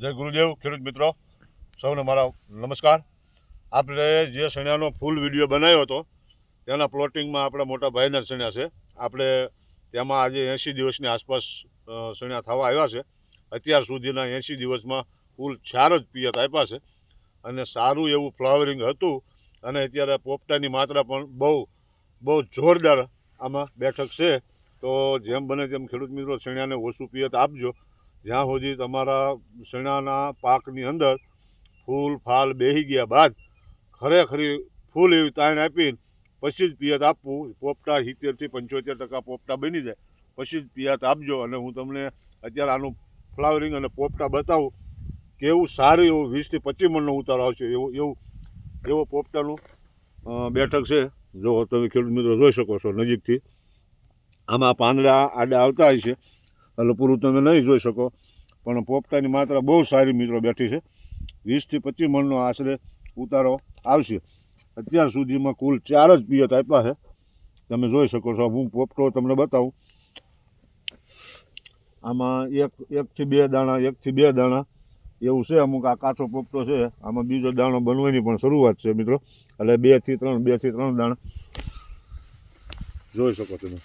જય ગુરુદેવ ખેડૂત મિત્રો સૌને મારા નમસ્કાર। આપણે જે શણ્યાનો ફૂલ વિડીયો બનાવ્યો હતો તેના પ્લોટિંગમાં આપણા મોટા ભાઈના શણ્યા છે। આપણે તેમાં આજે 80 દિવસની આસપાસ શણ્યા થવા આવ્યા છે। અત્યાર સુધીના 80 દિવસમાં ફૂલ 4 જ પિયત આપ્યા છે અને સારું એવું ફ્લાવરિંગ હતું અને અત્યારે પોપટાની માત્રા પણ બહુ જોરદાર આમાં બેઠક છે। તો જેમ બને તેમ ખેડૂત મિત્રો શણ્યાને ઓછું પિયત આપજો। જ્યાં સુધી તમારા શણાના પાકની અંદર ફૂલ ફાલ બેસી ગયા બાદ ખરેખરી ફૂલ એવી તાણ આપીને પછી જ પિયત આપવું। પોપટા 70થી 75% પોપટા બની જાય પછી જ પિયત આપજો। અને હું તમને અત્યારે આનું ફ્લાવરિંગ અને પોપટા બતાવું કેવું સારું એવું 20થી 25 મણનો ઉતારો આવશે એવો પોપટાનું બેઠક છે। જો તમે ખેડૂત મિત્રો જોઈ શકો છો નજીકથી, આમાં પાંદડા આડા આવતા હોય છે એટલે પૂરું તમે નહીં જોઈ શકો, પણ પોપટાની માત્રા બહુ સારી મિત્રો બેઠી છે। 20થી 25 મણનો આશરે ઉતારો આવશે। અત્યાર સુધીમાં કુલ 4 જ પિયત આપ્યા છે, તમે જોઈ શકો છો। હું પોપટો તમને બતાવું, આમાં એકથી બે દાણા એવું છે। અમુક આ કાચો પોપટો છે, આમાં બીજો દાણો બનવાની પણ શરૂઆત છે મિત્રો, એટલે 2 થી 3 દાણા જોઈ શકો તમે।